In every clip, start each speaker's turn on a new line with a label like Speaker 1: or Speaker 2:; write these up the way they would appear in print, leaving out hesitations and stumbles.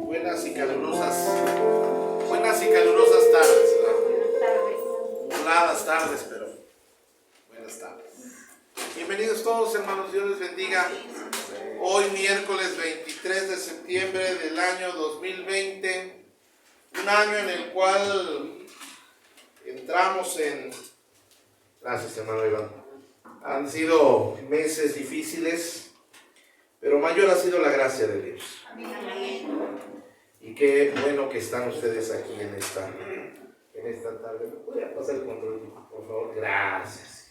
Speaker 1: Buenas y calurosas tardes, ¿no?
Speaker 2: Buenas tardes.
Speaker 1: Nubladas tardes, pero buenas tardes. Bienvenidos todos, hermanos, Dios les bendiga. Hoy miércoles 23 de septiembre del año 2020, un año en el cual entramos en... Gracias, hermano Iván. Han sido meses difíciles, pero mayor ha sido la gracia de Dios. Y qué bueno que están ustedes aquí en esta tarde. ¿Me podría pasar el control, por favor? Gracias.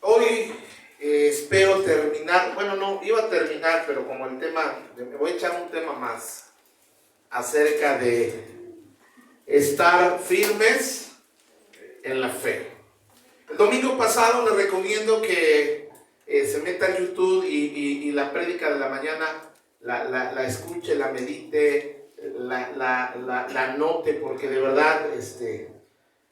Speaker 1: Hoy espero terminar, bueno, no, iba a terminar, pero como el tema, me voy a echar un tema más acerca de estar firmes en la fe. El domingo pasado les recomiendo que se meta a YouTube y la prédica de la mañana la escuche, la medite, la note, porque de verdad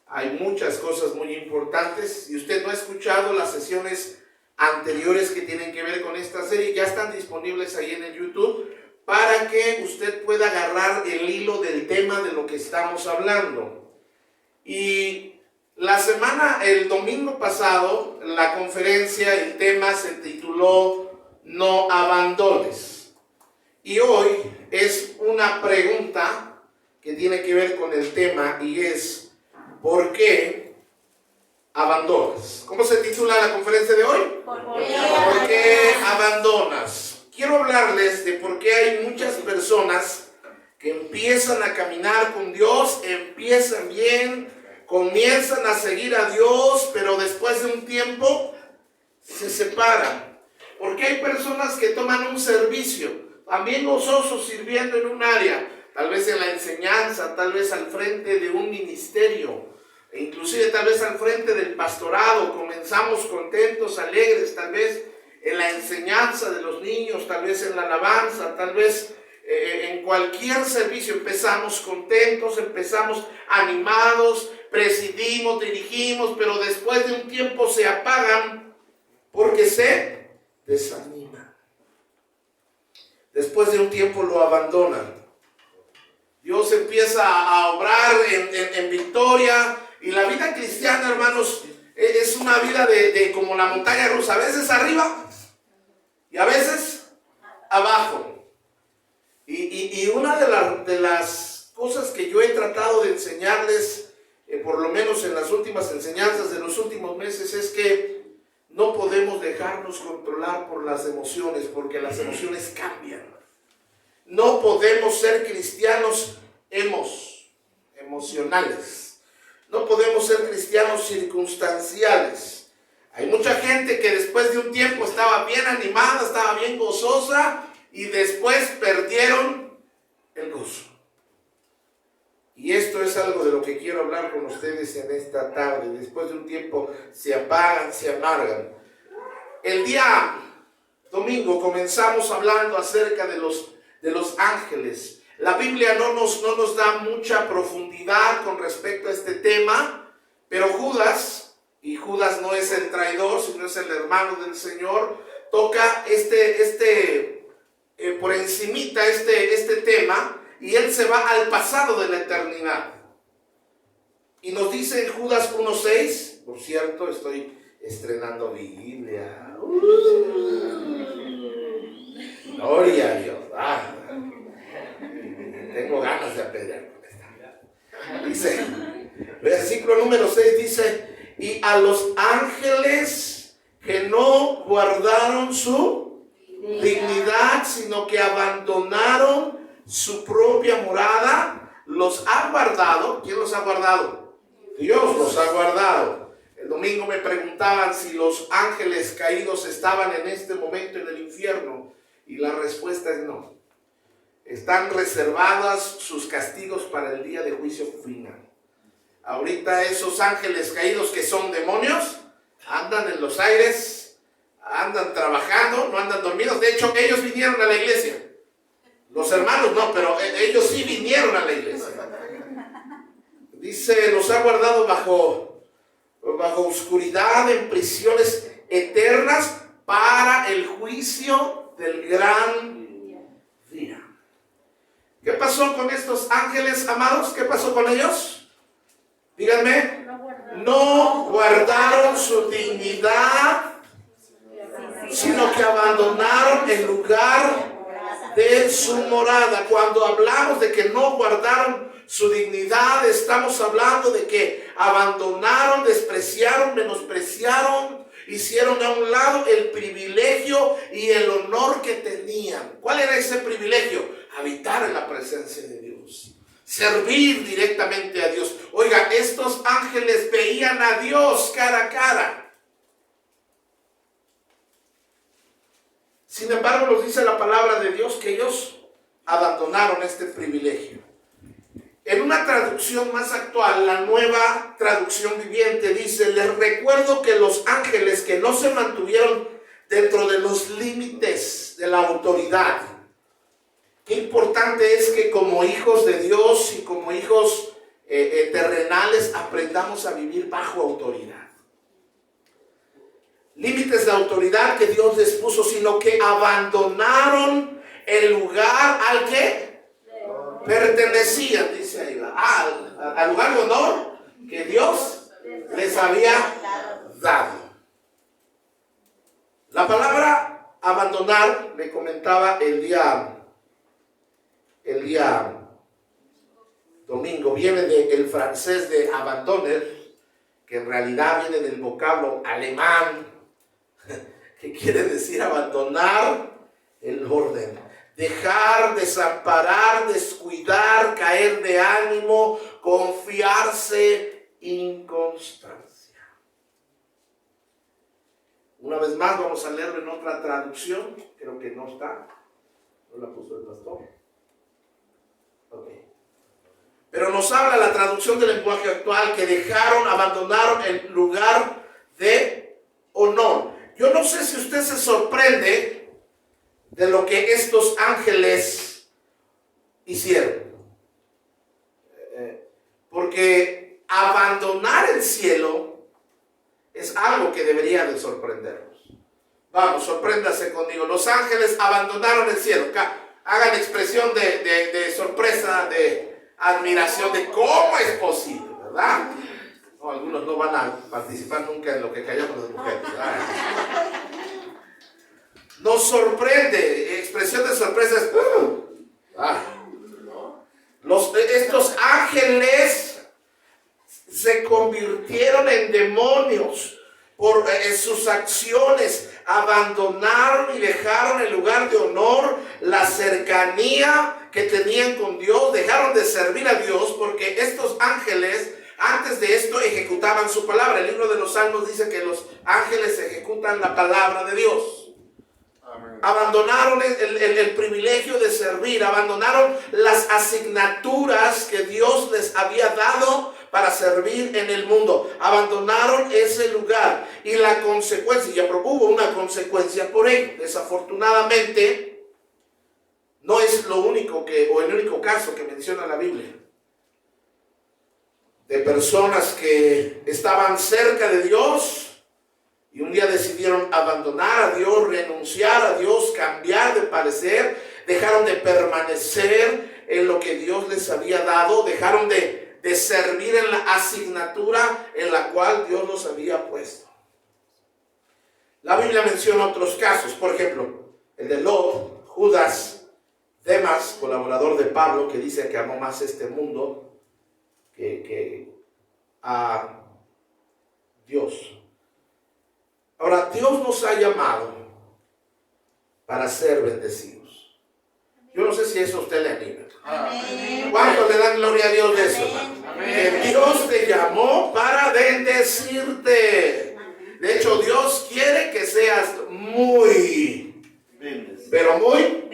Speaker 1: hay muchas cosas muy importantes. Si usted no ha escuchado las sesiones anteriores que tienen que ver con esta serie, ya están disponibles ahí en el YouTube para que usted pueda agarrar el hilo del tema de lo que estamos hablando. Y el domingo pasado, la conferencia, el tema se tituló No abandones. Y hoy es una pregunta que tiene que ver con el tema y es: ¿por qué abandonas? ¿Cómo se titula la conferencia de hoy? ¿Por qué abandonas? Quiero hablarles de por qué hay muchas personas que empiezan a caminar con Dios, empiezan bien, comienzan a seguir a Dios, pero después de un tiempo se separan. Porque hay personas que toman un servicio, también gozosos, sirviendo en un área, tal vez en la enseñanza, tal vez al frente de un ministerio, e inclusive tal vez al frente del pastorado. Comenzamos contentos, alegres, tal vez en la enseñanza de los niños, tal vez en la alabanza, tal vez en cualquier servicio empezamos contentos, empezamos animados, presidimos, dirigimos, pero después de un tiempo se apagan porque se desaniman. Después de un tiempo lo abandonan. Dios empieza a obrar en victoria, y la vida cristiana, hermanos, es una vida de como la montaña rusa, a veces arriba y a veces abajo. Y una de las cosas que yo he tratado de enseñarles, por lo menos en las últimas enseñanzas de los últimos meses, es que no podemos dejarnos controlar por las emociones, porque las emociones cambian. No podemos ser cristianos emocionales. No podemos ser cristianos circunstanciales. Hay mucha gente que después de un tiempo estaba bien animada, estaba bien gozosa, y después perdieron el gozo. Y esto es algo de lo que quiero hablar con ustedes en esta tarde. Después de un tiempo se apagan, se amargan. El día domingo comenzamos hablando acerca de los ángeles. La Biblia no nos da mucha profundidad con respecto a este tema, pero Judas, y Judas no es el traidor, sino es el hermano del Señor, toca por encimita este tema, y él se va al pasado de la eternidad. Y nos dice en Judas 1:6, por cierto, estoy estrenando Biblia. Gloria a Dios. Tengo ganas de apedrear con esta. Dice, versículo número 6 dice: y a los ángeles que no guardaron su dignidad, sino que abandonaron su propia morada, los ha guardado. ¿Quién los ha guardado? Dios los ha guardado. El domingo me preguntaban si los ángeles caídos estaban en este momento en el infierno, y la respuesta es no. Están reservadas sus castigos para el día de juicio final. Ahorita esos ángeles caídos, que son demonios, andan en los aires, andan trabajando, no andan dormidos. De hecho, ellos vinieron a la iglesia. Los hermanos no, pero ellos sí vinieron a la iglesia. Dice, los ha guardado bajo oscuridad, en prisiones eternas, para el juicio del gran día. pasó con estos ángeles, amados? ¿Qué pasó con ellos? Díganme. No guardaron su dignidad, sino que abandonaron el lugar de su morada. Cuando hablamos de que no guardaron su dignidad, estamos hablando de que abandonaron, despreciaron, menospreciaron, hicieron a un lado el privilegio y el honor que tenían. ¿Cuál era ese privilegio? Habitar en la presencia de Dios, servir directamente a Dios. Oiga, estos ángeles veían a Dios cara a cara. Sin embargo, nos dice la palabra de Dios que ellos abandonaron este privilegio. En una traducción más actual, la Nueva Traducción Viviente dice: les recuerdo que los ángeles que no se mantuvieron dentro de los límites de la autoridad. Qué importante es que como hijos de Dios y como hijos terrenales aprendamos a vivir bajo autoridad. Límites de autoridad que Dios les puso, sino que abandonaron el lugar al que pertenecían, dice ahí, al lugar de honor que Dios les había dado. La palabra abandonar, le comentaba el día domingo, viene del francés de abandonner, que en realidad viene del vocablo alemán, que quiere decir abandonar el orden, dejar, desamparar, descuidar, caer de ánimo, confiarse, inconstancia. Una vez más vamos a leerlo en otra traducción, creo que no está, no la puso el pastor. Okay. Pero nos habla la traducción del lenguaje actual que dejaron, abandonaron el lugar de honor. Yo no sé si usted se sorprende de lo que estos ángeles hicieron. Porque abandonar el cielo es algo que debería de sorprendernos. Vamos, sorpréndase conmigo. Los ángeles abandonaron el cielo. Hagan expresión de sorpresa, de admiración, de cómo es posible, ¿verdad? No, algunos no van a participar nunca en lo que callamos las mujeres, ¿verdad? Nos sorprende, expresión de sorpresa es... estos ángeles se convirtieron en demonios por sus acciones. Abandonaron y dejaron el lugar de honor, la cercanía que tenían con Dios, dejaron de servir a Dios, porque estos ángeles antes de esto ejecutaban su palabra. El libro de los Salmos dice que los ángeles ejecutan la palabra de Dios. Amén. Abandonaron el privilegio de servir, abandonaron las asignaturas que Dios les había dado para servir en el mundo. Abandonaron ese lugar y la consecuencia, ya hubo una consecuencia por ello. Desafortunadamente, no es lo único o el único caso que menciona la Biblia de personas que estaban cerca de Dios y un día decidieron abandonar a Dios, renunciar a Dios, cambiar de parecer, dejaron de permanecer en lo que Dios les había dado, dejaron de servir en la asignatura en la cual Dios los había puesto. La Biblia menciona otros casos, por ejemplo, el de Lot, Judas, Demas, colaborador de Pablo, que dice que amó más este mundo que a Dios. Ahora, Dios nos ha llamado para ser bendecidos. Yo no sé si eso a usted le anima. Amén. ¿Cuántos le dan gloria a Dios de eso? Amén. Que Dios te llamó para bendecirte. De hecho, Dios quiere que seas muy, pero muy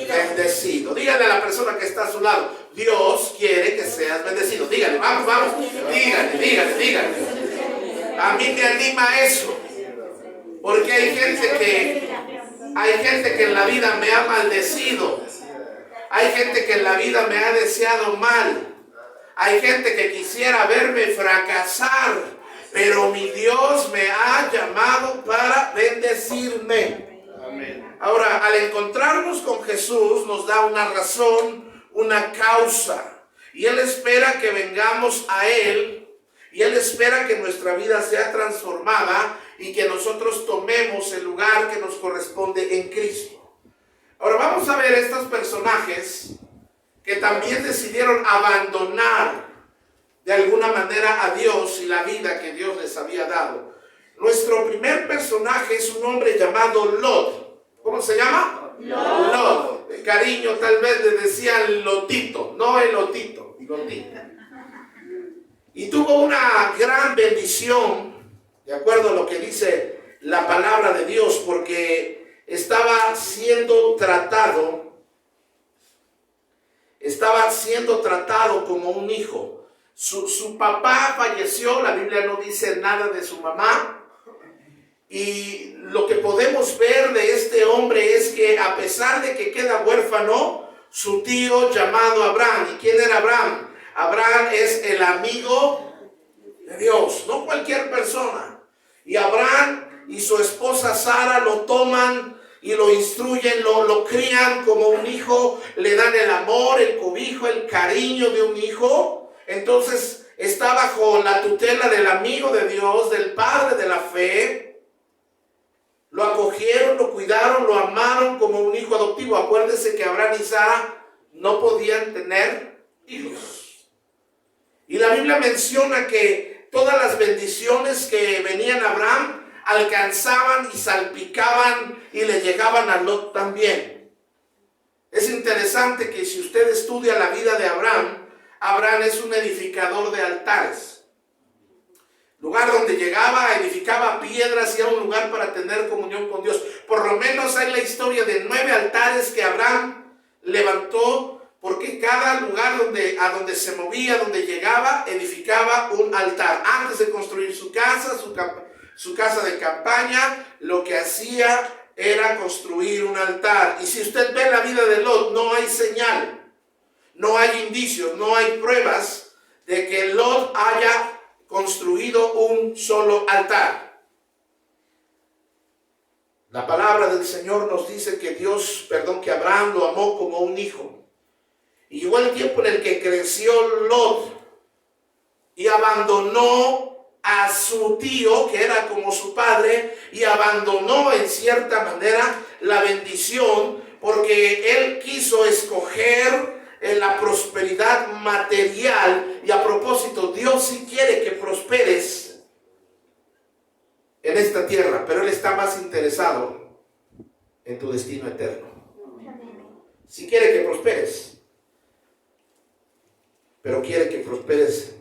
Speaker 1: bendecido. Dígale a la persona que está a su lado: Dios quiere que seas bendecido. Dígale, vamos. Dígale. A mí me anima eso. Porque hay gente que en la vida me ha maldecido. Hay gente que en la vida me ha deseado mal. Hay gente que quisiera verme fracasar. Pero mi Dios me ha llamado para bendecirme. Amén. Ahora, al encontrarnos con Jesús, nos da una razón una causa. Y Él espera que vengamos a Él. Y Él espera que nuestra vida sea transformada y que nosotros tomemos el lugar que nos corresponde en Cristo. Ahora vamos a ver estos personajes que también decidieron abandonar de alguna manera a Dios y la vida que Dios les había dado. Nuestro primer personaje es un hombre llamado Lot. ¿Cómo se llama? Lot. De cariño tal vez le decían Lotito, no Elotito, Lotito. Y tuvo una gran bendición, de acuerdo a lo que dice la palabra de Dios, porque estaba siendo tratado como un hijo. Su papá falleció, la Biblia no dice nada de su mamá. Y lo que podemos ver de este hombre es que a pesar de que queda huérfano, su tío llamado Abraham. ¿Y quién era Abraham? Abraham es el amigo de Dios, no cualquier persona. Y Abraham y su esposa Sara lo toman y lo instruyen, lo crían como un hijo, le dan el amor, el cobijo, el cariño de un hijo. Entonces está bajo la tutela del amigo de Dios, del padre de la fe. Lo acogieron, lo cuidaron, lo amaron como un hijo adoptivo. Acuérdense que Abraham y Sara no podían tener hijos. Y la Biblia menciona que todas las bendiciones que venían a Abraham alcanzaban y salpicaban y le llegaban a Lot también. Es interesante que si usted estudia la vida de Abraham, Abraham es un edificador de altares. Lugar donde llegaba, edificaba piedras y era un lugar para tener comunión con Dios. Por lo menos hay la historia de 9 altares que Abraham levantó, porque cada lugar a donde se movía, donde llegaba, edificaba un altar. Antes de construir su casa, su casa de campaña, lo que hacía era construir un altar. Y si usted ve la vida de Lot, no hay señal, no hay indicios, no hay pruebas de que Lot haya construido un solo altar. La palabra del Señor nos dice que que Abraham lo amó como un hijo. Y llegó el tiempo en el que creció Lot y abandonó a su tío, que era como su padre, y abandonó en cierta manera la bendición, porque él quiso escoger en la prosperidad material. Y a propósito, Dios sí quiere que prosperes en esta tierra, pero Él está más interesado en tu destino eterno. Sí quiere que prosperes, pero quiere que prosperes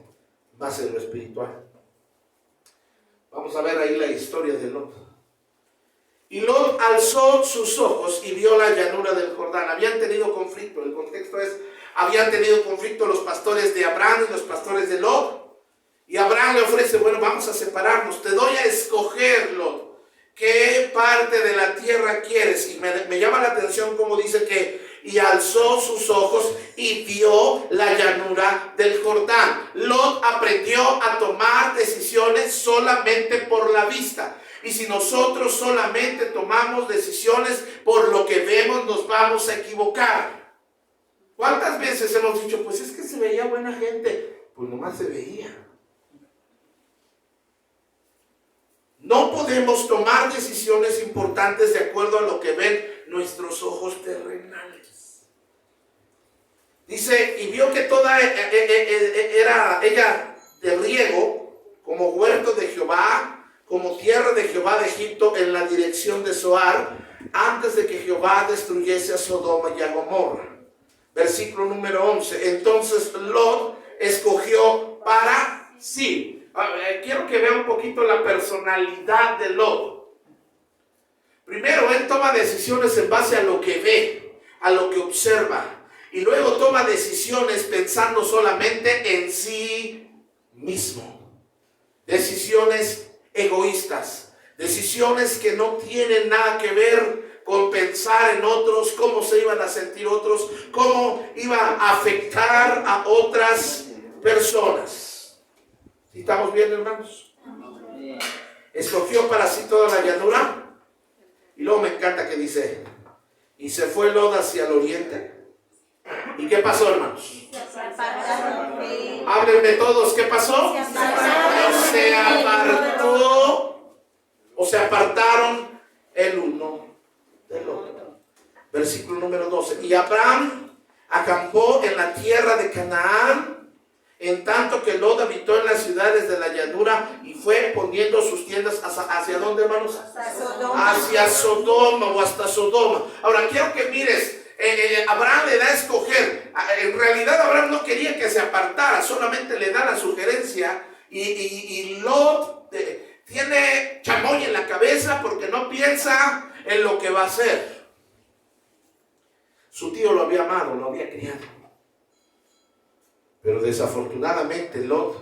Speaker 1: más en lo espiritual. Vamos a ver ahí la historia de Lot. Y Lot alzó sus ojos y vio la llanura del Jordán. Habían tenido conflicto. El contexto es, habían tenido conflicto los pastores de Abraham y los pastores de Lot. Y Abraham le ofrece, bueno, vamos a separarnos. Te doy a escoger, Lot, ¿qué parte de la tierra quieres? Y me llama la atención como dice que, y alzó sus ojos y vio la llanura del Jordán. Lot aprendió a tomar decisiones solamente por la vista. Y si nosotros solamente tomamos decisiones por lo que vemos, nos vamos a equivocar. ¿Cuántas veces hemos dicho, pues es que se veía buena gente? Pues nomás se veía. No podemos tomar decisiones importantes de acuerdo a lo que ven nuestros ojos terrenales. Dice, y vio que toda era ella de riego, como huerto de Jehová, como tierra de Jehová de Egipto, en la dirección de Zoar, antes de que Jehová destruyese a Sodoma y a Gomorra. Versículo número 11. Entonces Lot escogió para sí. Quiero que vea un poquito la personalidad de Lot. Primero, él toma decisiones en base a lo que ve, a lo que observa. Y luego toma decisiones pensando solamente en sí mismo. Decisiones egoístas, decisiones que no tienen nada que ver con pensar en otros, cómo se iban a sentir otros, cómo iba a afectar a otras personas. ¿Sí estamos bien, hermanos? Escogió para sí toda la llanura. Y luego me encanta que dice, y se fue Lot hacia el oriente ¿Y qué pasó, hermanos?
Speaker 2: Se apartaron de...
Speaker 1: Háblenme todos, ¿qué pasó? Se apartó o se apartaron el uno del otro. Versículo número 12. Y Abraham acampó en la tierra de Canaán, en tanto que Lot habitó en las ciudades de la llanura y fue poniendo sus tiendas ¿hacia dónde, hermanos? Hacia Sodoma o hasta Sodoma. Ahora quiero que mires. Abraham le da a escoger. En realidad Abraham no quería que se apartara, solamente le da la sugerencia. Y Lot tiene chamoy en la cabeza porque no piensa en lo que va a hacer. Su tío lo había amado, lo había criado. Pero desafortunadamente Lot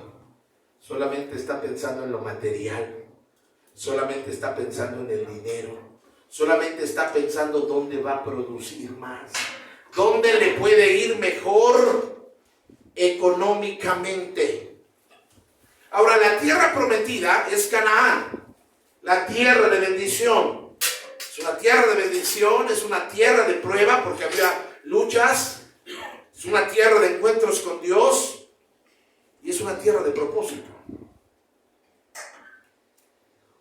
Speaker 1: solamente está pensando en lo material, solamente está pensando en el dinero, solamente está pensando dónde va a producir más, dónde le puede ir mejor económicamente. Ahora, la tierra prometida es Canaán, la tierra de bendición. Es una tierra de bendición, es una tierra de prueba porque había luchas. Es una tierra de encuentros con Dios y es una tierra de propósito.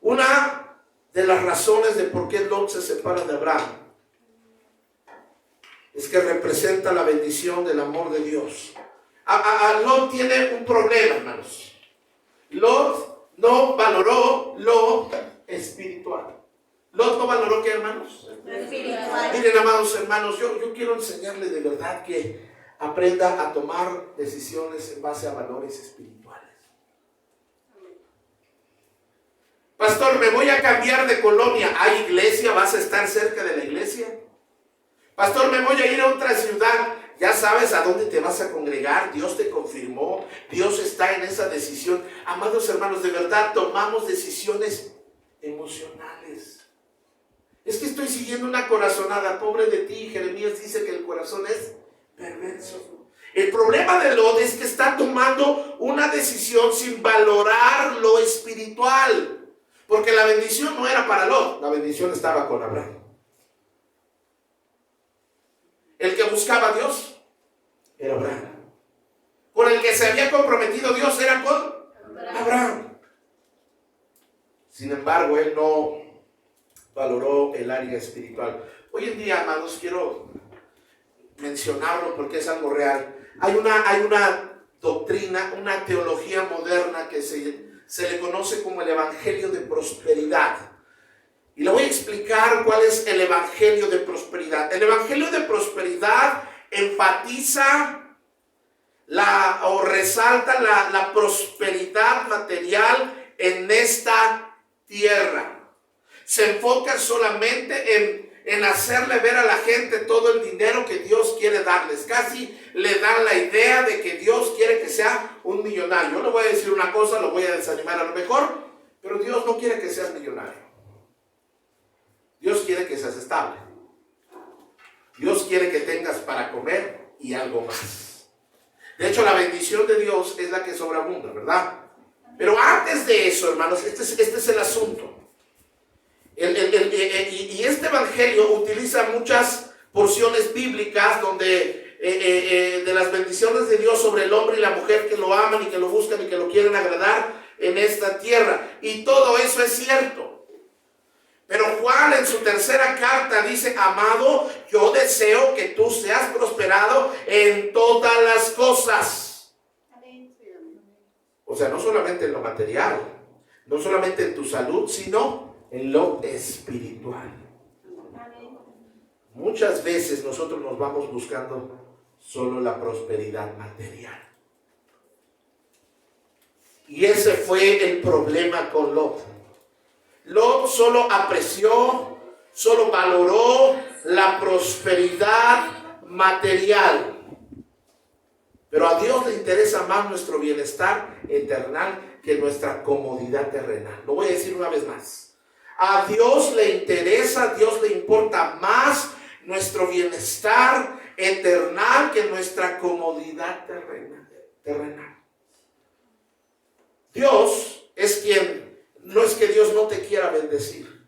Speaker 1: Una de las razones de por qué Lot se separa de Abraham es que representa la bendición del amor de Dios. Lot tiene un problema, hermanos. Lot no valoró lo espiritual. Lot no valoró ¿qué, hermanos? Espiritual. Miren, amados hermanos, yo quiero enseñarles de verdad que aprenda a tomar decisiones en base a valores espirituales. Pastor, me voy a cambiar de colonia. ¿Hay iglesia? ¿Vas a estar cerca de la iglesia? Pastor, me voy a ir a otra ciudad. Ya sabes a dónde te vas a congregar. Dios te confirmó. Dios está en esa decisión. Amados hermanos, de verdad tomamos decisiones emocionales. Es que estoy siguiendo una corazonada. Pobre de ti. Jeremías dice que el corazón es perverso. El problema de Lot es que está tomando una decisión sin valorar lo espiritual, porque la bendición no era para Lot, la bendición estaba con Abraham. El que buscaba a Dios era Abraham. Con el que se había comprometido Dios era con Abraham. Sin embargo, él no valoró el área espiritual. Hoy en día, amados, quiero mencionarlo porque es algo real. Hay una doctrina, una teología moderna que se le conoce como el evangelio de prosperidad. Y le voy a explicar cuál es el evangelio de prosperidad. El evangelio de prosperidad enfatiza o resalta la prosperidad material en esta tierra. Se enfoca solamente en hacerle ver a la gente todo el dinero que Dios quiere darles. Casi le dan la idea de que Dios quiere que sea un millonario. Yo le voy a decir una cosa, lo voy a desanimar a lo mejor, pero Dios no quiere que seas millonario. Dios quiere que seas estable. Dios quiere que tengas para comer y algo más. De hecho, la bendición de Dios es la que sobreabunda, ¿verdad? Pero antes de eso, hermanos, este es el asunto. Y este evangelio utiliza muchas porciones bíblicas donde de las bendiciones de Dios sobre el hombre y la mujer que lo aman y que lo buscan y que lo quieren agradar en esta tierra. Y todo eso es cierto. Pero Juan en su tercera carta dice: amado, yo deseo que tú seas prosperado en todas las cosas. O sea, no solamente en lo material, no solamente en tu salud, sino en lo espiritual. Muchas veces nosotros nos vamos buscando solo la prosperidad material. Y ese fue el problema con Lot. Lot solo apreció, solo valoró la prosperidad material. Pero a Dios le interesa más nuestro bienestar eterno que nuestra comodidad terrenal. Lo voy a decir una vez más. A Dios le interesa, a Dios le importa más nuestro bienestar eterno que nuestra comodidad terrenal. Dios es quien, no es que Dios no te quiera bendecir,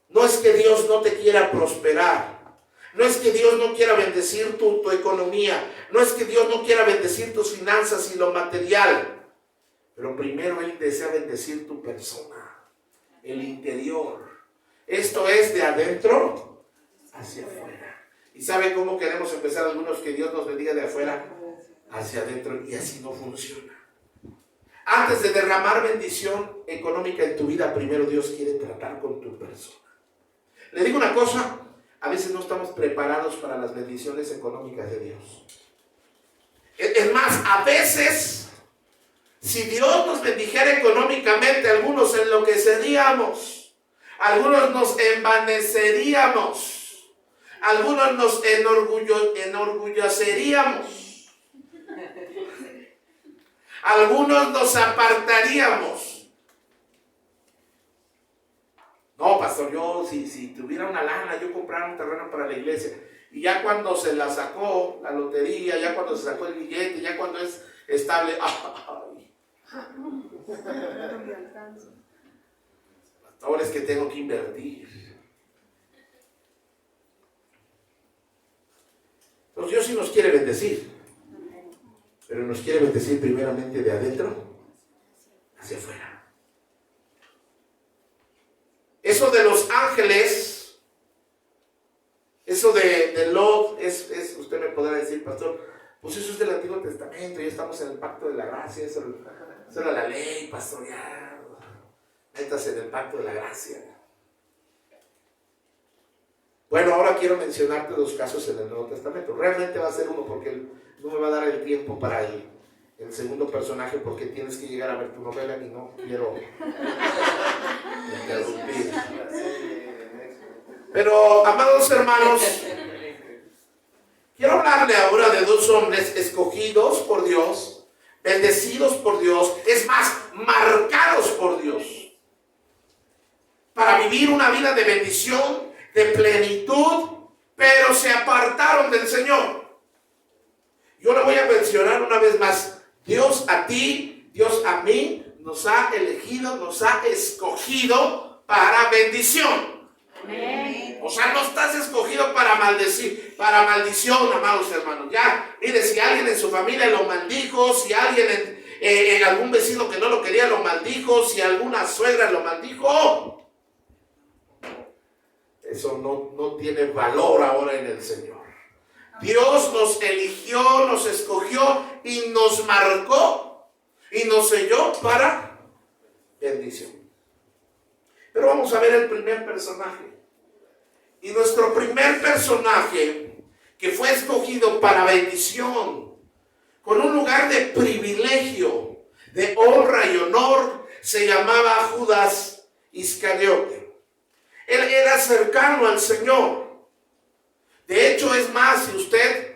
Speaker 1: no es que Dios no te quiera prosperar. No es que Dios no quiera bendecir tu economía. No es que Dios no quiera bendecir tus finanzas y lo material. Pero primero Él desea bendecir tu persona, el interior. Esto es de adentro hacia afuera. ¿Y sabe cómo queremos empezar algunos? Que Dios nos bendiga de afuera hacia adentro, y así no funciona. Antes de derramar bendición económica en tu vida, primero Dios quiere tratar con tu persona. Le digo una cosa, a veces no estamos preparados para las bendiciones económicas de Dios. Es más, a veces, si Dios nos bendijera económicamente, algunos enloqueceríamos, algunos nos envaneceríamos, algunos nos enorgulleceríamos, algunos nos apartaríamos. No, pastor, yo si tuviera una lana, yo comprara un terreno para la iglesia. Y ya cuando se la sacó la lotería, ya cuando se sacó el billete, ya cuando es estable, ahora es que tengo que invertir. Entonces Dios sí nos quiere bendecir, pero nos quiere bendecir primeramente de adentro hacia afuera. Eso de los ángeles, eso de Lot, usted me podrá decir, pastor, pues eso es del Antiguo Testamento, ya estamos en el pacto de la gracia, eso era la ley, pastor, ya, métase en el pacto de la gracia. Bueno, ahora quiero mencionarte dos casos en el Nuevo Testamento. Realmente va a ser uno, porque no me va a dar el tiempo para el segundo personaje, porque tienes que llegar a ver tu novela y no quiero interrumpir. Pero, amados hermanos, quiero hablarle ahora de dos hombres escogidos por Dios, bendecidos por Dios, es más, marcados por Dios, para vivir una vida de bendición, de plenitud, pero se apartaron del Señor. Yo le voy a mencionar una vez más. Dios a ti, Dios a mí, nos ha elegido, nos ha escogido para bendición.
Speaker 2: Amén.
Speaker 1: O sea, no estás escogido para maldecir, para maldición, amados hermanos. Ya, mire, si alguien en su familia lo maldijo, si alguien en algún vecino que no lo quería lo maldijo, si alguna suegra lo maldijo, eso no tiene valor ahora en el Señor. Dios nos eligió, nos escogió y nos marcó y nos selló para bendición. Pero vamos a ver el primer personaje. Y nuestro primer personaje, que fue escogido para bendición, con un lugar de privilegio, de honra y honor, se llamaba Judas Iscariote. Él era cercano al Señor. De hecho, es más, si usted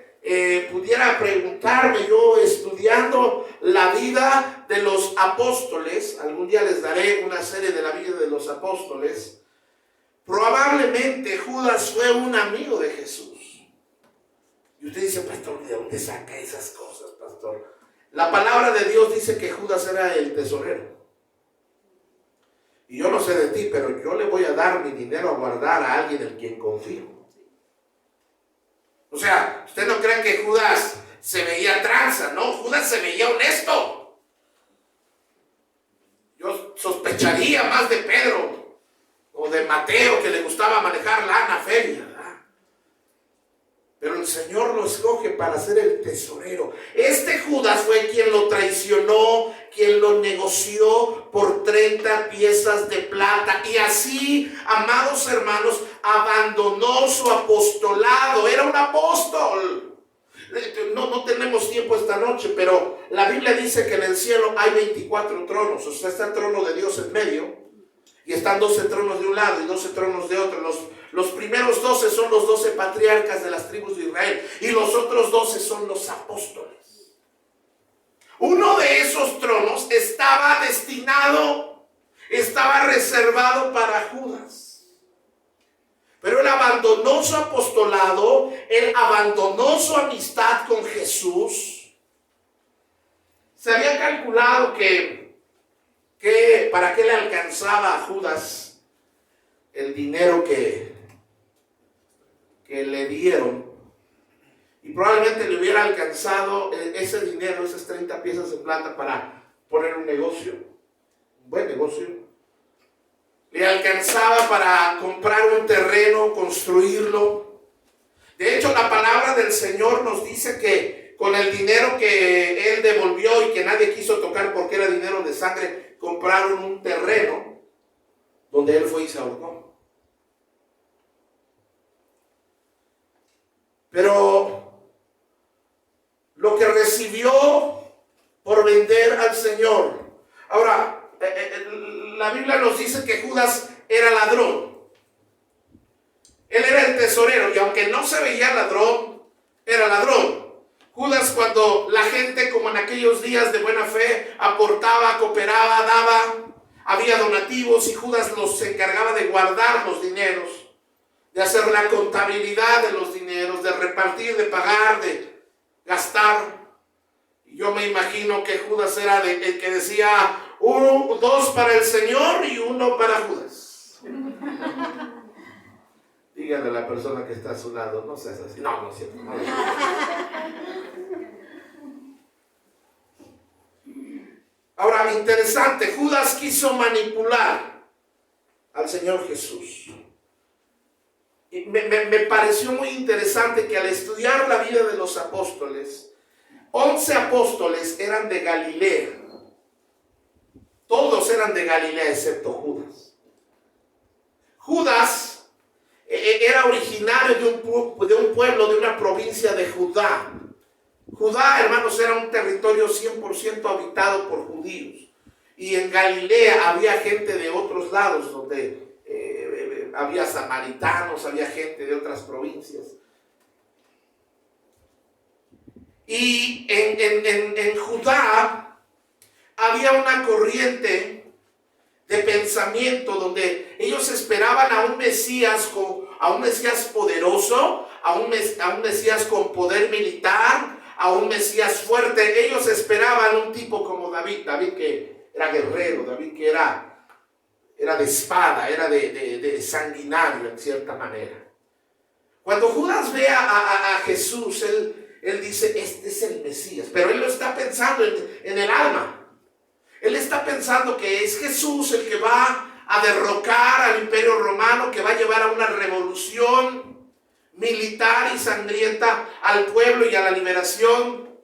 Speaker 1: pudiera preguntarme, yo estudiando la vida de los apóstoles, algún día les daré una serie de la vida de los apóstoles, probablemente Judas fue un amigo de Jesús. Y usted dice, pastor, ¿de dónde saca esas cosas, pastor? La palabra de Dios dice que Judas era el tesorero. Y yo no sé de ti, pero yo le voy a dar mi dinero a guardar a alguien en quien confío. O sea, usted no cree que Judas se veía tranza, no, Judas se veía honesto. Yo sospecharía más de Pedro o de Mateo, que le gustaba manejar lana, feria, ¿verdad? Pero el Señor lo escoge para ser el tesorero. Este Judas fue quien lo traicionó, quien lo negoció por 30 piezas de plata. Y así, amados hermanos, abandonó su apostolado. Era un apóstol. No tenemos tiempo esta noche, pero la Biblia dice que en el cielo hay 24 tronos. O sea, está el trono de Dios en medio. Y están 12 tronos de un lado y 12 tronos de otro. Los primeros 12 son los 12 patriarcas de las tribus de Israel. Y los otros 12 son los apóstoles. Uno de esos tronos estaba destinado, estaba reservado para Judas. Pero él abandonó su apostolado, él abandonó su amistad con Jesús. Se había calculado que para qué le alcanzaba a Judas el dinero que que le dieron, y probablemente le hubiera alcanzado ese dinero, esas 30 piezas de plata para poner un negocio, un buen negocio. Le alcanzaba para comprar un terreno, construirlo. De hecho, la palabra del Señor nos dice que con el dinero que él devolvió y que nadie quiso tocar porque era dinero de sangre, compraron un terreno donde él fue y se ahorcó. Pero lo que recibió por vender al Señor. Ahora, la Biblia nos dice que Judas era ladrón. Él era el tesorero y aunque no se veía ladrón, era ladrón. Judas, cuando la gente, como en aquellos días de buena fe, aportaba, cooperaba, daba, había donativos y Judas los encargaba de guardar los dineros, de hacer la contabilidad de los dineros, de repartir, de pagar, de gastar. Yo me imagino que Judas era el que decía 2 para el Señor y 1 para Judas. Díganle a la persona que está a su lado, no seas así. No, no es cierto. No. Ahora, interesante, Judas quiso manipular al Señor Jesús. Y me pareció muy interesante que al estudiar la vida de los apóstoles, 11 apóstoles eran de Galilea. Todos eran de Galilea excepto Judas. Judas era originario de un pueblo, de una provincia de Judá. Judá, hermanos, era un territorio 100% habitado por judíos. Y en Galilea había gente de otros lados, donde había samaritanos, había gente de otras provincias. Y en Judá había una corriente de pensamiento donde ellos esperaban a un Mesías poderoso, a un Mesías con poder militar, a un Mesías fuerte. Ellos esperaban un tipo como David que era guerrero, David que era de espada, era de sanguinario en cierta manera. Cuando Judas ve a Jesús, él dice, este es el Mesías, pero él lo está pensando en el alma. Él está pensando que es Jesús el que va a derrocar al Imperio Romano, que va a llevar a una revolución militar y sangrienta al pueblo y a la liberación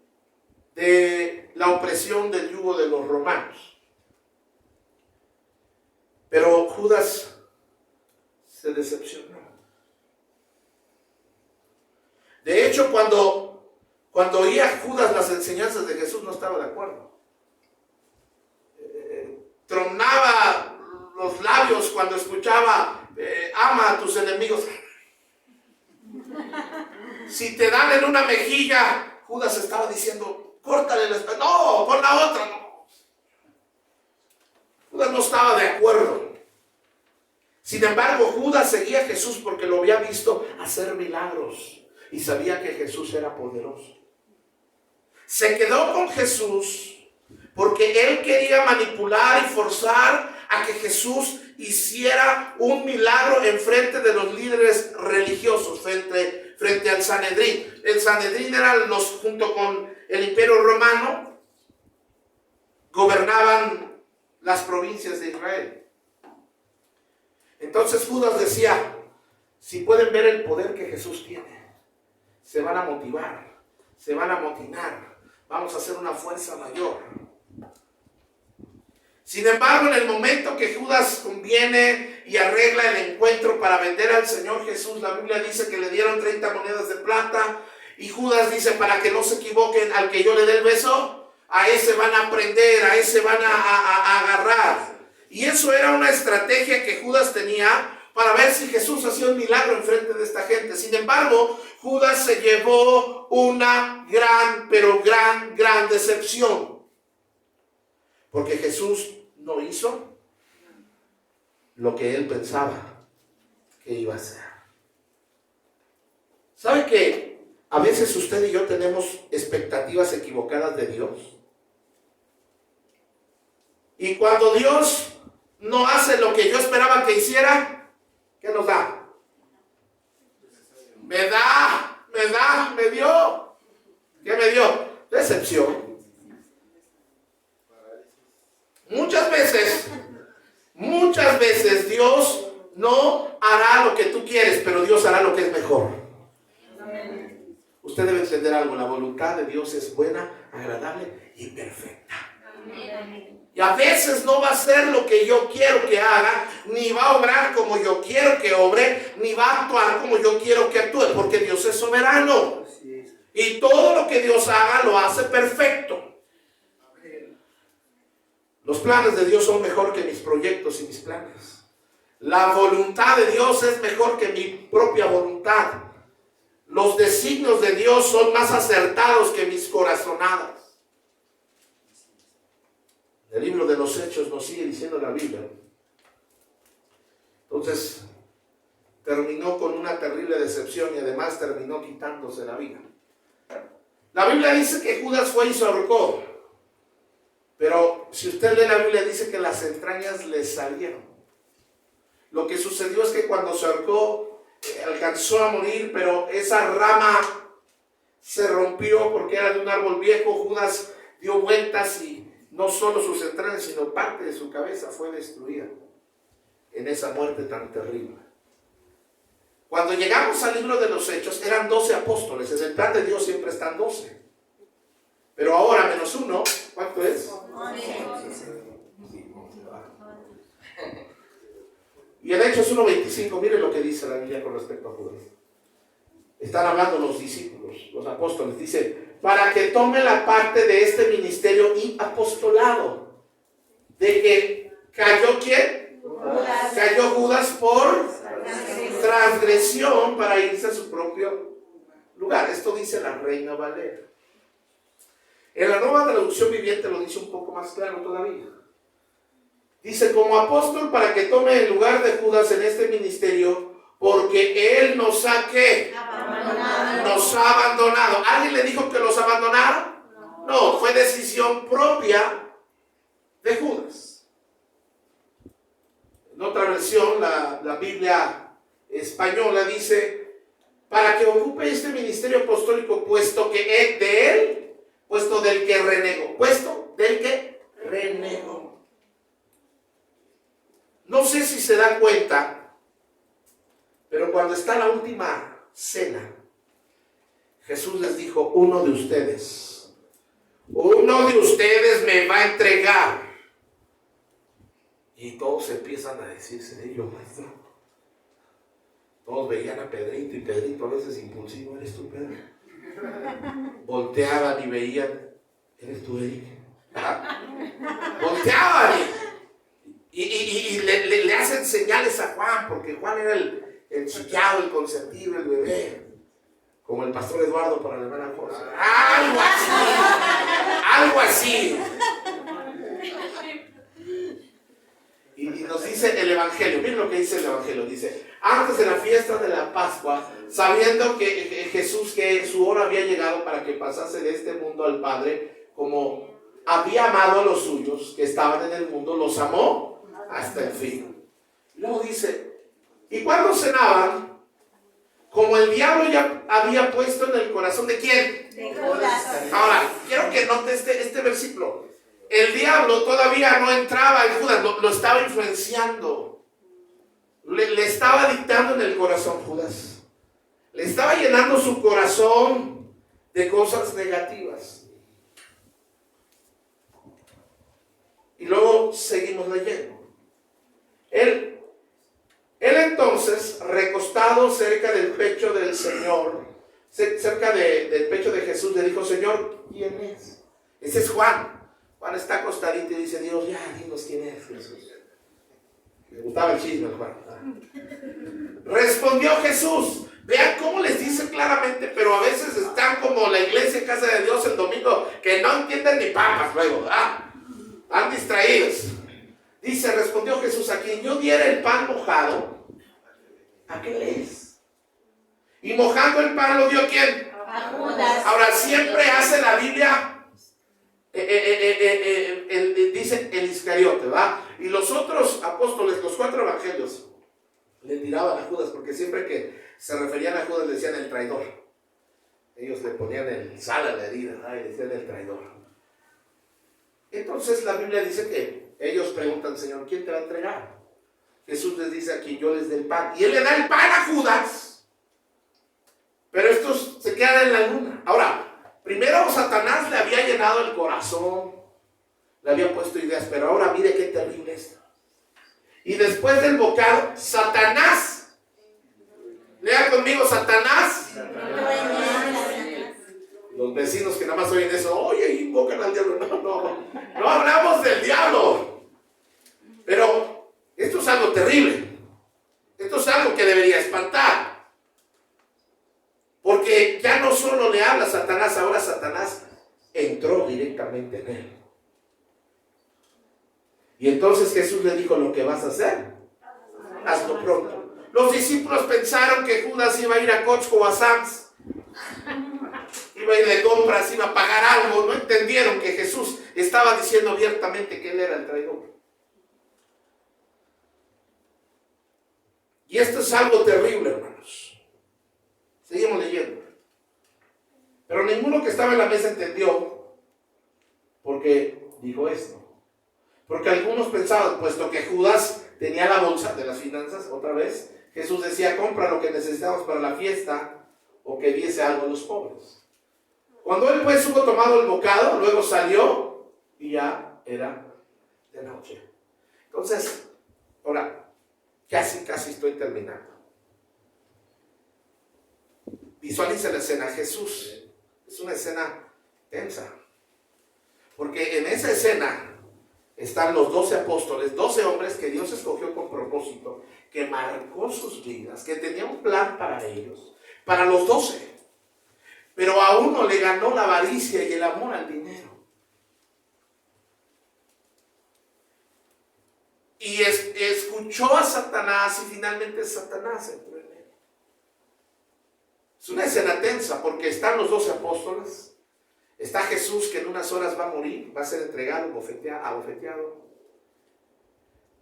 Speaker 1: de la opresión del yugo de los romanos. Pero Judas se decepcionó. De hecho, cuando oía Judas las enseñanzas de Jesús, no estaba de acuerdo. Tronaba los labios cuando escuchaba, ama a tus enemigos. Si te dan en una mejilla, Judas estaba diciendo, córtale la espalda. No, pon la otra. No. Judas no estaba de acuerdo. Sin embargo, Judas seguía a Jesús porque lo había visto hacer milagros y sabía que Jesús era poderoso. Se quedó con Jesús porque él quería manipular y forzar a que Jesús hiciera un milagro en frente de los líderes religiosos, frente al Sanedrín. El Sanedrín era junto con el Imperio Romano, gobernaban las provincias de Israel. Entonces Judas decía, si pueden ver el poder que Jesús tiene, se van a motivar, se van a amotinar, vamos a hacer una fuerza mayor. Sin embargo, en el momento que Judas conviene y arregla el encuentro para vender al Señor Jesús, la Biblia dice que le dieron 30 monedas de plata y Judas dice, para que no se equivoquen, al que yo le dé el beso, a ese van a prender, a ese van a agarrar. Y eso era una estrategia que Judas tenía para ver si Jesús hacía un milagro en frente de esta gente. Sin embargo, Judas se llevó una gran decepción. Porque Jesús no hizo lo que él pensaba que iba a hacer. ¿Sabe que a veces usted y yo tenemos expectativas equivocadas de Dios? Y cuando Dios no hace lo que yo esperaba que hiciera, ¿qué nos da? me dio. ¿Qué me dio? Decepción. Muchas veces Dios no hará lo que tú quieres, pero Dios hará lo que es mejor. Usted debe entender algo, la voluntad de Dios es buena, agradable y perfecta. Y a veces no va a ser lo que yo quiero que haga, ni va a obrar como yo quiero que obre, ni va a actuar como yo quiero que actúe, porque Dios es soberano. Y todo lo que Dios haga lo hace perfecto. Los planes de Dios son mejor que mis proyectos y mis planes. La voluntad de Dios es mejor que mi propia voluntad. Los designios de Dios son más acertados que mis corazonadas. El libro de los Hechos nos sigue diciendo la Biblia. Entonces, terminó con una terrible decepción y además terminó quitándose la vida. La Biblia dice que Judas fue y se ahorcó. Pero si usted lee la Biblia, dice que las entrañas le salieron. Lo que sucedió es que cuando se ahorcó, alcanzó a morir, pero esa rama se rompió porque era de un árbol viejo. Judas dio vueltas y no solo sus entrañas, sino parte de su cabeza fue destruida en esa muerte tan terrible. Cuando llegamos al libro de los Hechos, eran 12 apóstoles. En el plan de Dios siempre están 12. Pero ahora menos uno, ¿cuánto es? 11. Y en Hechos 1:25, mire lo que dice la Biblia con respecto a Judas. Están hablando los discípulos, los apóstoles. Dice, para que tome la parte de este ministerio y apostolado. ¿De que cayó quién?
Speaker 2: Judas.
Speaker 1: Cayó Judas por transgresión para irse a su propio lugar. Esto dice la Reina Valera. En la Nueva Traducción Viviente lo dice un poco más claro todavía. Dice, como apóstol para que tome el lugar de Judas en este ministerio, porque él nos ha ¿qué? Nos ha abandonado. ¿Alguien le dijo que los abandonara? No, fue decisión propia de Judas. En otra versión, la Biblia española dice, para que ocupe este ministerio apostólico, puesto del que renegó. No sé si se da cuenta, pero cuando está la última cena, Jesús les dijo, uno de ustedes me va a entregar. Y todos empiezan a decirse de ellos, maestro. Todos veían a Pedrito y Pedrito a veces impulsivo, ¿eres tú, Pedro? Volteaban y veían, ¿eres tú, Eric? Volteaban y le hacen señales a Juan, porque Juan era el chiqueado, el consentido, el bebé, como el pastor Eduardo para la hermana Jorge. Algo así. Y nos dice el Evangelio, miren lo que dice el Evangelio, dice, antes de la fiesta de la Pascua, sabiendo que Jesús, que su hora había llegado para que pasase de este mundo al Padre, como había amado a los suyos que estaban en el mundo, los amó hasta el fin. Luego dice, y cuando cenaban, como el diablo ya había puesto en el corazón de ¿quién?
Speaker 2: De Judas.
Speaker 1: Ahora, quiero que note este versículo. El diablo todavía no entraba en Judas, lo estaba influenciando. Le estaba dictando en el corazón Judas. Le estaba llenando su corazón de cosas negativas. Y luego seguimos leyendo. Él entonces, recostado cerca del pecho del Señor, cerca del pecho de Jesús, le dijo, Señor, ¿quién es? Ese es Juan. Juan está acostadito y dice, Dios, ya, dinos quién es Jesús. Le gustaba el chisme, Juan. Respondió Jesús. Vean cómo les dice claramente, pero a veces están como la iglesia en casa de Dios el domingo, que no entienden ni papas luego, ¿verdad? Están distraídos. Dice, respondió Jesús, a quien yo diera el pan mojado, aquel es. Y mojando el pan lo dio ¿quién?
Speaker 2: A Judas.
Speaker 1: Ahora siempre hace la Biblia, dice el Iscariote, ¿va? Y los otros apóstoles, los 4 evangelios, le tiraban a Judas, porque siempre que se referían a Judas le decían el traidor. Ellos le ponían el sal a la herida, y decían el traidor. Entonces la Biblia dice que ellos preguntan, Señor, ¿quién te va a entregar? Jesús les dice aquí, yo les doy el pan. Y él le da el pan a Judas, pero estos se quedan en la luna. Ahora, primero Satanás le había llenado el corazón, le había puesto ideas, pero ahora mire qué terrible esto. Y después del bocado, Satanás, lea conmigo, Satanás. Los vecinos que nada más oyen eso, oye, invocan al diablo. No hablamos del diablo. Pero esto es algo terrible. Esto es algo que debería espantar. Porque ya no solo le habla a Satanás, ahora Satanás entró directamente en él. Y entonces Jesús le dijo, lo que vas a hacer, hazlo pronto. Los discípulos pensaron que Judas iba a ir a Costco o a Sam's, iba a ir de compras, iba a pagar algo. No entendieron que Jesús estaba diciendo abiertamente que él era el traidor. Y esto es algo terrible, hermanos. Seguimos leyendo. Pero ninguno que estaba en la mesa entendió por qué dijo esto. Porque algunos pensaban, puesto que Judas tenía la bolsa de las finanzas, otra vez, Jesús decía, compra lo que necesitamos para la fiesta, o que diese algo a los pobres. Cuando él pues hubo tomado el bocado, luego salió, y ya era de noche. Entonces, ahora, casi estoy terminando. Visualiza la escena. Jesús, es una escena tensa. Porque en esa escena están los 12 apóstoles, 12 hombres que Dios escogió con propósito, que marcó sus vidas, que tenía un plan para ellos, para los 12. Pero a uno le ganó la avaricia y el amor al dinero. Y escuchó a Satanás y finalmente Satanás entró en él. Es una escena tensa porque están los 12 apóstoles. Está Jesús que en unas horas va a morir, va a ser entregado, abofeteado.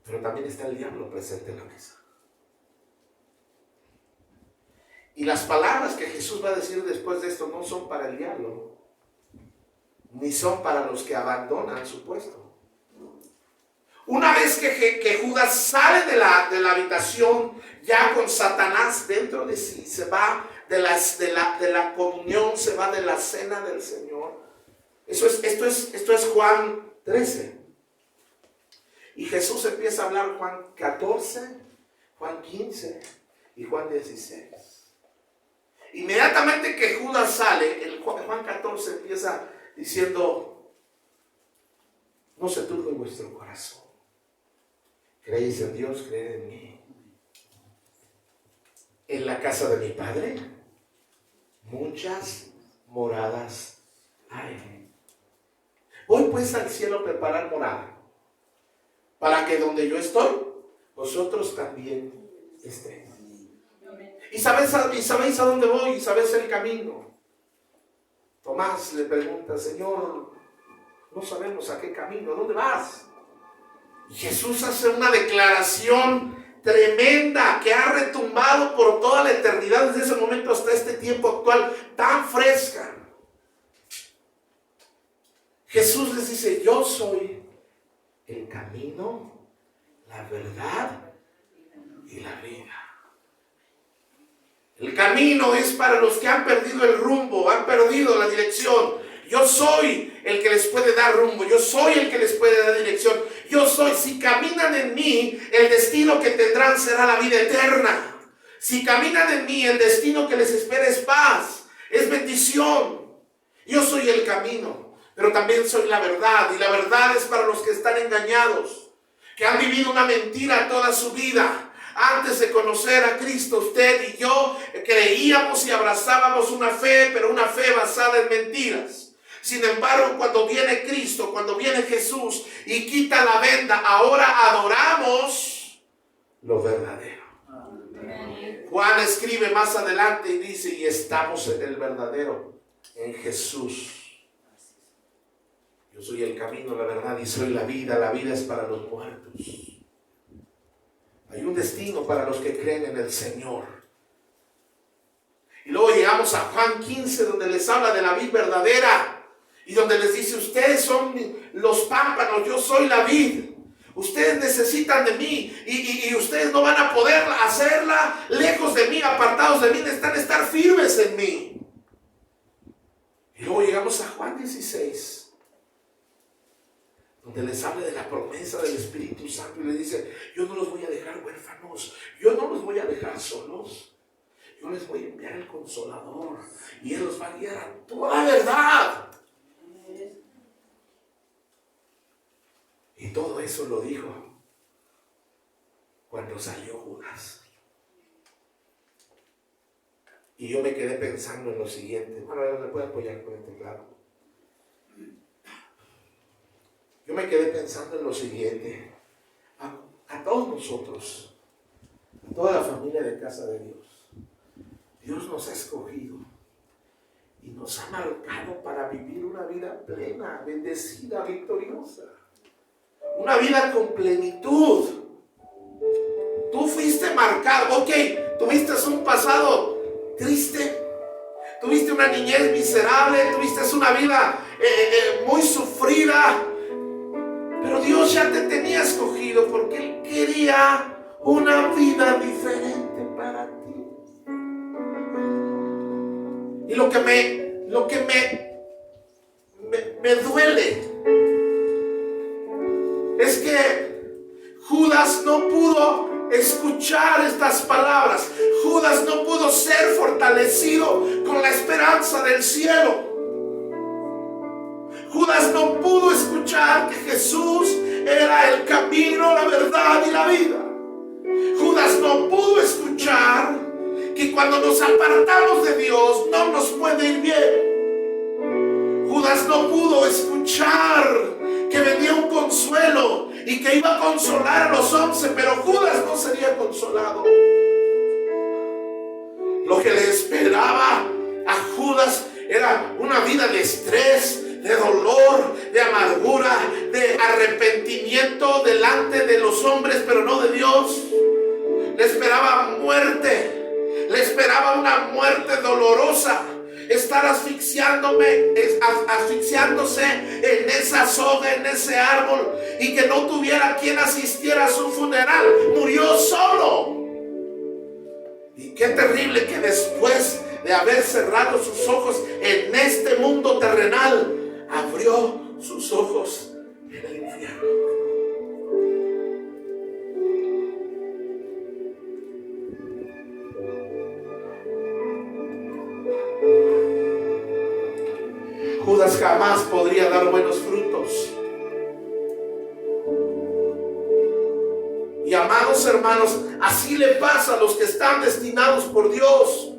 Speaker 1: Pero también está el diablo presente en la mesa. Y las palabras que Jesús va a decir después de esto no son para el diablo, ni son para los que abandonan su puesto. Una vez que Judas sale de la habitación ya con Satanás dentro de sí, se va de la comunión, se va de la cena del Señor. Esto es Juan 13. Y Jesús empieza a hablar Juan 14, Juan 15 y Juan 16. Inmediatamente que Judas sale, el Juan 14 empieza diciendo, no se turbe vuestro corazón. ¿Creéis en Dios? Creed en mí. En la casa de mi Padre muchas moradas hay. Voy pues al cielo a preparar morada, para que donde yo estoy, vosotros también estéis. Y sabéis a dónde voy, y sabéis el camino. Tomás le pregunta, Señor, no sabemos a qué camino, ¿dónde vas? Y Jesús hace una declaración tremenda que ha retumbado por toda la eternidad, desde ese momento hasta este tiempo actual, tan fresca. Jesús les dice, yo soy el camino, la verdad y la vida. El camino es para los que han perdido el rumbo, han perdido la dirección. Yo soy el que les puede dar rumbo, yo soy el que les puede dar dirección. Yo soy, si caminan en mí, el destino que tendrán será la vida eterna. Si caminan en mí, el destino que les espera es paz, es bendición. Yo soy el camino, pero también soy la verdad, y la verdad es para los que están engañados, que han vivido una mentira toda su vida. Antes de conocer a Cristo, usted y yo creíamos y abrazábamos una fe, pero una fe basada en mentiras. Sin embargo, cuando viene Cristo, cuando viene Jesús y quita la venda, ahora adoramos lo verdadero. Juan escribe más adelante y dice, y estamos en el verdadero, en Jesús. Yo soy el camino, la verdad y soy la vida. La vida es para los muertos. Hay un destino para los que creen en el Señor. Y luego llegamos a Juan 15, donde les habla de la vid verdadera. Y donde les dice, ustedes son los pámpanos, yo soy la vid. Ustedes necesitan de mí y ustedes no van a poder hacerla lejos de mí, apartados de mí, necesitan estar firmes en mí. Y luego llegamos a Juan 16, donde les habla de la promesa del Espíritu Santo y les dice, yo no los voy a dejar huérfanos, yo no los voy a dejar solos, yo les voy a enviar el Consolador y Él los va a guiar a toda verdad. Y todo eso lo dijo cuando salió Judas. Y yo me quedé pensando en lo siguiente. Bueno, ¿me puede apoyar con el teclado? Yo me quedé pensando en lo siguiente. A todos nosotros, a toda la familia de Casa de Dios, Dios nos ha escogido y nos ha marcado para vivir una vida plena, bendecida, victoriosa. Una vida con plenitud. Tú fuiste marcado. Ok, tuviste un pasado triste. Tuviste una niñez miserable. Tuviste una vida muy sufrida. Pero Dios ya te tenía escogido porque Él quería una vida diferente para ti. Y lo que me duele es que Judas no pudo escuchar estas palabras. Judas no pudo ser fortalecido con la esperanza del cielo. Judas no pudo escuchar que Jesús era el camino, la verdad y la vida. Judas no pudo escuchar que cuando nos apartamos de Dios no nos puede ir bien. Judas no pudo escuchar que venía un consuelo y que iba a consolar a los 11, pero Judas no sería consolado. Lo que le esperaba a Judas era una vida de estrés, de dolor, de amargura, de arrepentimiento delante de los hombres, pero no de Dios. Le esperaba muerte, le esperaba una muerte dolorosa. Estar asfixiándose en esa soga, en ese árbol, y que no tuviera quien asistiera a su funeral. Murió solo. Y qué terrible que después de haber cerrado sus ojos en este mundo terrenal, abrió sus ojos en el infierno. Judas jamás podría dar buenos frutos. Y amados hermanos, así le pasa a los que están destinados por Dios.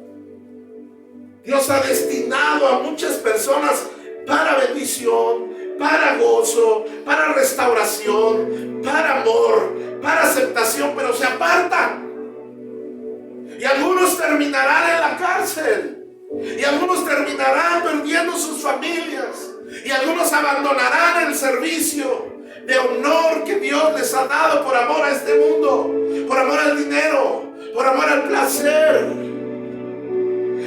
Speaker 1: Dios ha destinado a muchas personas para bendición, para gozo, para restauración, para amor, para aceptación, pero se apartan. Y algunos terminarán en la cárcel. Y algunos terminarán perdiendo sus familias. Y algunos abandonarán el servicio de honor que Dios les ha dado por amor a este mundo, por amor al dinero, por amor al placer.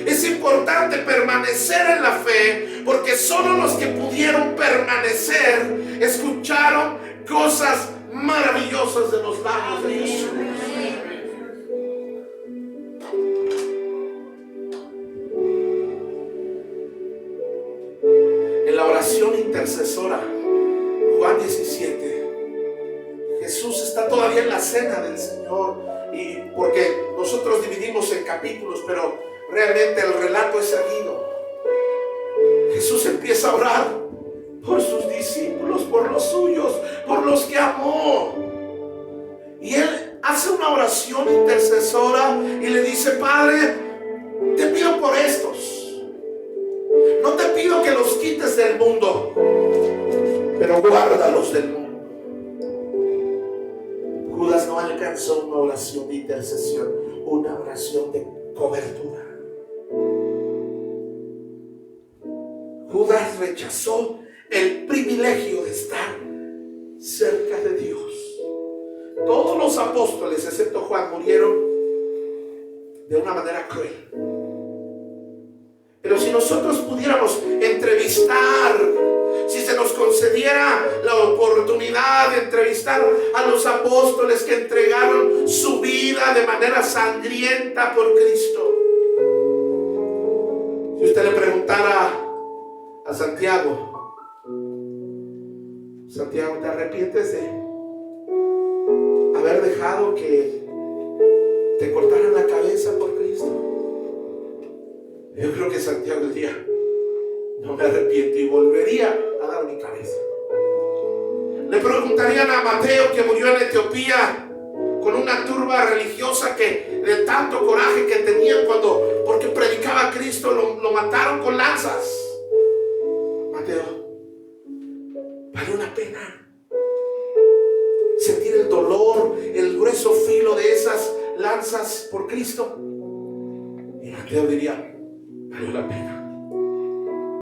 Speaker 1: Es importante permanecer en la fe, porque solo los que pudieron permanecer escucharon cosas maravillosas de los labios de Jesús. En la oración intercesora, Juan 17, Jesús está todavía en la cena del Señor, y porque nosotros dividimos en capítulos, pero realmente el relato es seguido. Jesús empieza a orar por sus discípulos, por los suyos, por los que amó. Y Él hace una oración intercesora y le dice: Padre, te pido por estos. No te pido que los quites del mundo, pero guárdalos del mundo. Judas no alcanzó una oración de intercesión, una oración de cobertura. Judas rechazó el privilegio de estar cerca de Dios, Todos los apóstoles, excepto Juan, murieron de una manera cruel. Pero si nosotros pudiéramos entrevistar, si se nos concediera la oportunidad de entrevistar a los apóstoles que entregaron su vida de manera sangrienta por Cristo. Si usted le preguntara a Santiago, Santiago, ¿te arrepientes de haber dejado que te cortaran la cabeza por Cristo? Yo creo que Santiago diría, no me arrepiento y volvería a dar mi cabeza. Le preguntarían a Mateo, que murió en Etiopía con una turba religiosa que de tanto coraje que tenían porque predicaba a Cristo, lo mataron con lanzas. Mateo, valió la pena sentir el dolor, el grueso filo de esas lanzas por Cristo. Y Mateo diría, valió la pena.